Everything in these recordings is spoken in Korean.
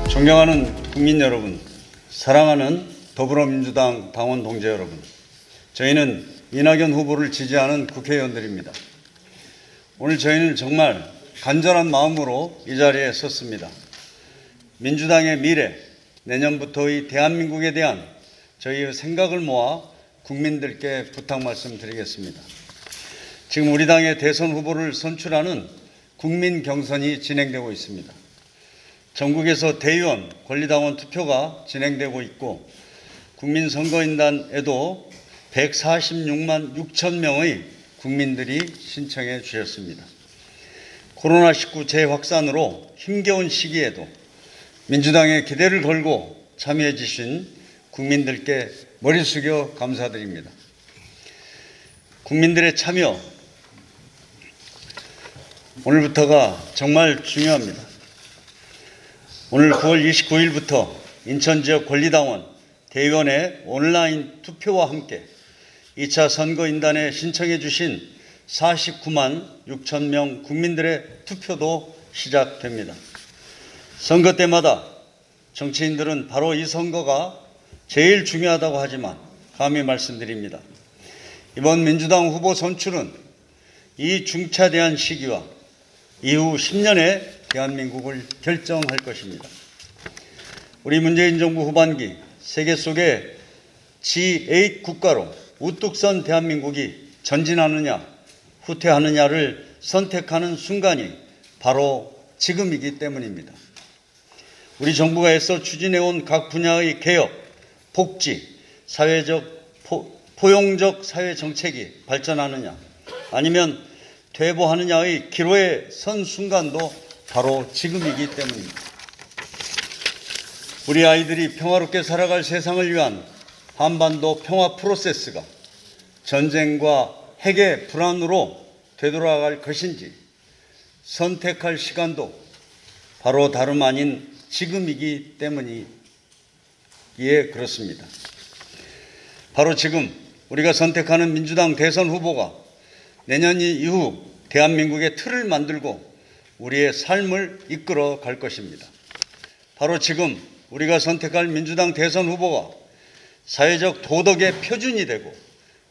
존경하는 국민 여러분, 사랑하는 더불어민주당 당원 동지 여러분, 저희는 이낙연 후보를 지지하는 국회의원들입니다. 오늘 저희는 정말 간절한 마음으로 이 자리에 섰습니다. 민주당의 미래, 내년부터의 대한민국에 대한 저희의 생각을 모아 국민들께 부탁 말씀드리겠습니다. 지금 우리 당의 대선 후보를 선출하는 국민 경선이 진행되고 있습니다. 전국에서 대의원, 권리당원 투표가 진행되고 있고 국민선거인단에도 146만 6천 명의 국민들이 신청해 주셨습니다. 코로나19 재확산으로 힘겨운 시기에도 민주당에 기대를 걸고 참여해 주신 국민들께 머리 숙여 감사드립니다. 국민들의 참여, 오늘부터가 정말 중요합니다. 오늘 9월 29일부터 인천 지역 권리당원, 대의원의 온라인 투표와 함께 2차 선거인단에 신청해 주신 49만 6천 명 국민들의 투표도 시작됩니다. 선거 때마다 정치인들은 바로 이 선거가 제일 중요하다고 하지만 감히 말씀드립니다. 이번 민주당 후보 선출은 이 중차대한 시기와 이후 10년의 대한민국을 결정할 것입니다. 우리 문재인 정부 후반기 세계 속의 G8 국가로 우뚝 선 대한민국이 전진하느냐 후퇴하느냐를 선택하는 순간이 바로 지금이기 때문입니다. 우리 정부가 애써 추진해온 각 분야의 개혁, 복지, 포용적 사회 정책이 발전하느냐 아니면 퇴보하느냐의 기로에 선 순간도 바로 지금이기 때문입니다. 우리 아이들이 평화롭게 살아갈 세상을 위한 한반도 평화 프로세스가 전쟁과 핵의 불안으로 되돌아갈 것인지 선택할 시간도 바로 다름 아닌 지금이기 때문이기에 그렇습니다. 바로 지금 우리가 선택하는 민주당 대선 후보가 내년 이후 대한민국의 틀을 만들고 우리의 삶을 이끌어 갈 것입니다. 바로 지금 우리가 선택할 민주당 대선 후보가 사회적 도덕의 표준이 되고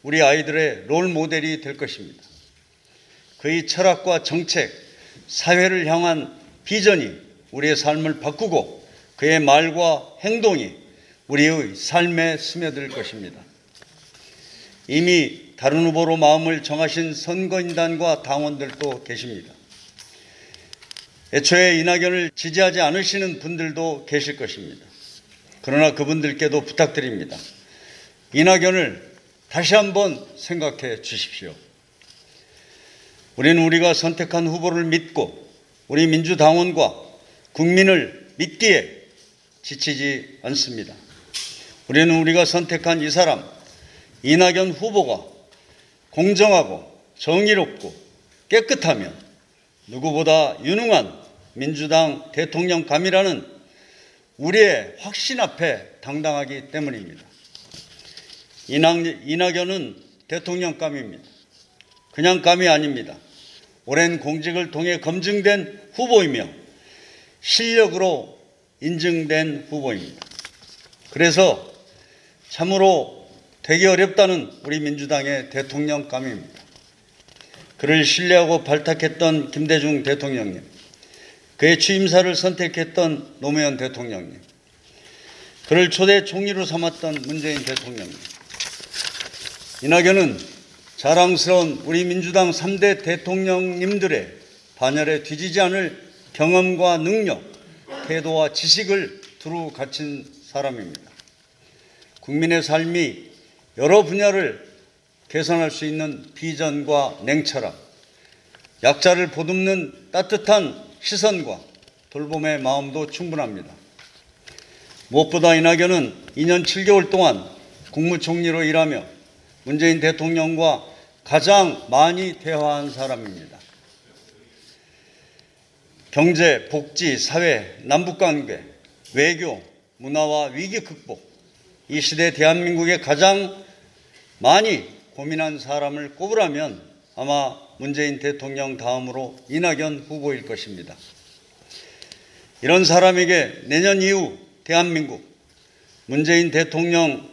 우리 아이들의 롤 모델이 될 것입니다. 그의 철학과 정책, 사회를 향한 비전이 우리의 삶을 바꾸고 그의 말과 행동이 우리의 삶에 스며들 것입니다. 이미 다른 후보로 마음을 정하신 선거인단과 당원들도 계십니다. 애초에 이낙연을 지지하지 않으시는 분들도 계실 것입니다. 그러나 그분들께도 부탁드립니다. 이낙연을 다시 한번 생각해 주십시오. 우리는 우리가 선택한 후보를 믿고 우리 민주당원과 국민을 믿기에 지치지 않습니다. 우리는 우리가 선택한 이 사람, 이낙연 후보가 공정하고 정의롭고 깨끗하면 누구보다 유능한 민주당 대통령감이라는 우리의 확신 앞에 당당하기 때문입니다. 이낙연은 대통령감입니다. 그냥 감이 아닙니다. 오랜 공직을 통해 검증된 후보이며 실력으로 인증된 후보입니다. 그래서 참으로 되게 어렵다는 우리 민주당의 대통령감입니다. 그를 신뢰하고 발탁했던 김대중 대통령님, 그의 취임사를 선택했던 노무현 대통령님, 그를 초대 총리로 삼았던 문재인 대통령님, 이낙연은 자랑스러운 우리 민주당 3대 대통령님들의 반열에 뒤지지 않을 경험과 능력, 태도와 지식을 두루 갖춘 사람입니다. 국민의 삶이 여러 분야를 개선할 수 있는 비전과 냉철함, 약자를 보듬는 따뜻한 시선과 돌봄의 마음도 충분합니다. 무엇보다 이낙연은 2년 7개월 동안 국무총리로 일하며 문재인 대통령과 가장 많이 대화한 사람입니다. 경제, 복지, 사회, 남북관계, 외교, 문화와 위기 극복, 이 시대 대한민국에 가장 많이 고민한 사람을 꼽으라면 아마 문재인 대통령 다음으로 이낙연 후보일 것입니다. 이런 사람에게 내년 이후 대한민국 문재인 대통령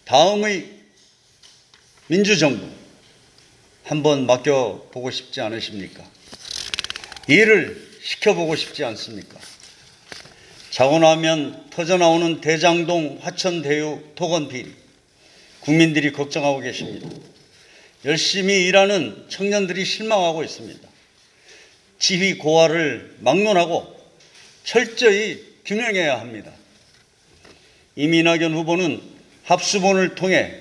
다음의 민주정부 한번 맡겨보고 싶지 않으십니까? 일을 시켜보고 싶지 않습니까? 자고 나면 터져나오는 대장동 화천대유 토건 비리, 국민들이 걱정하고 계십니다. 열심히 일하는 청년들이 실망하고 있습니다. 지휘 고하를 막론하고 철저히 규명해야 합니다. 이낙연 후보는 합수본을 통해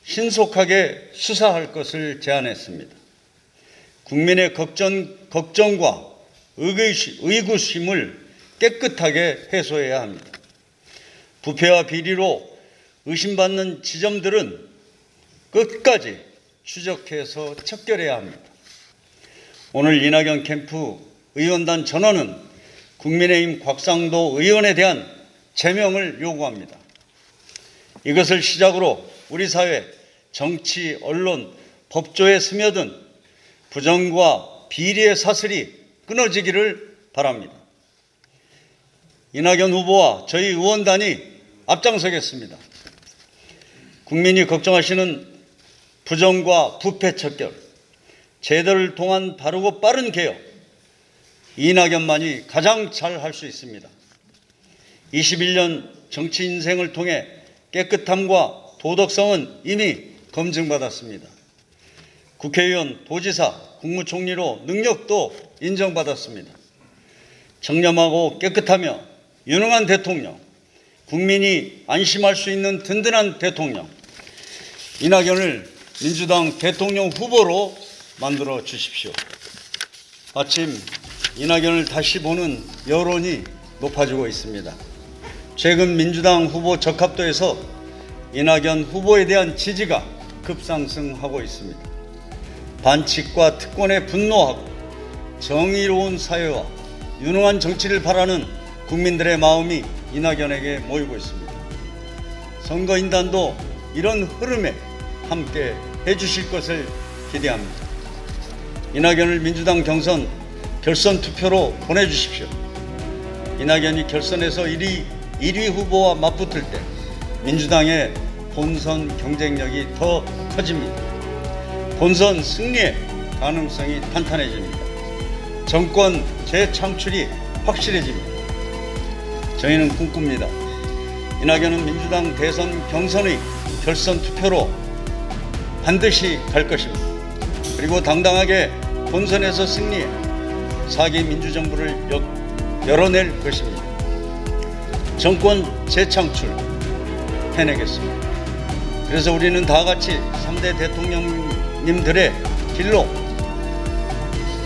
신속하게 수사할 것을 제안했습니다. 국민의 걱정과 의구심을 깨끗하게 해소해야 합니다. 부패와 비리로 의심받는 지점들은 끝까지 추적해서 척결해야 합니다. 오늘 이낙연 캠프 의원단 전원은 국민의힘 곽상도 의원에 대한 제명을 요구합니다. 이것을 시작으로 우리 사회, 정치, 언론, 법조에 스며든 부정과 비리의 사슬이 끊어지기를 바랍니다. 이낙연 후보와 저희 의원단이 앞장서겠습니다. 국민이 걱정하시는 부정과 부패 척결, 제도를 통한 바르고 빠른 개혁, 이낙연만이 가장 잘 할 수 있습니다. 21년 정치 인생을 통해 깨끗함과 도덕성은 이미 검증받았습니다. 국회의원, 도지사, 국무총리로 능력도 인정받았습니다. 청렴하고 깨끗하며 유능한 대통령, 국민이 안심할 수 있는 든든한 대통령, 이낙연을 민주당 대통령 후보로 만들어 주십시오. 마침 이낙연을 다시 보는 여론이 높아지고 있습니다. 최근 민주당 후보 적합도에서 이낙연 후보에 대한 지지가 급상승하고 있습니다. 반칙과 특권에 분노하고 정의로운 사회와 유능한 정치를 바라는 국민들의 마음이 이낙연에게 모이고 있습니다. 선거인단도 이런 흐름에 함께 해주실 것을 기대합니다. 이낙연을 민주당 경선 결선 투표로 보내주십시오. 이낙연이 결선에서 1위 후보와 맞붙을 때 민주당의 본선 경쟁력이 더 커집니다. 본선 승리의 가능성이 탄탄해집니다. 정권 재창출이 확실해집니다. 저희는 꿈꿉니다. 이낙연은 민주당 대선 경선의 결선 투표로 반드시 갈 것입니다. 그리고 당당하게 본선에서 승리해 4기 민주정부를 열어낼 것입니다. 정권 재창출 해내겠습니다. 그래서 우리는 다 같이 3대 대통령님들의 길로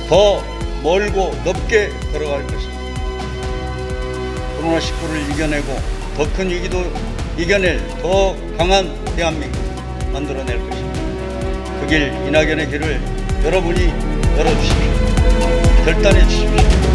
더 멀고 넓게 걸어갈 것입니다. 코로나19를 이겨내고 더 큰 위기도 이겨낼 더 강한 대한민국 만들어낼 것입니다. 그 길, 이낙연의 길을 여러분이 열어주십시오. 결단해 주십시오.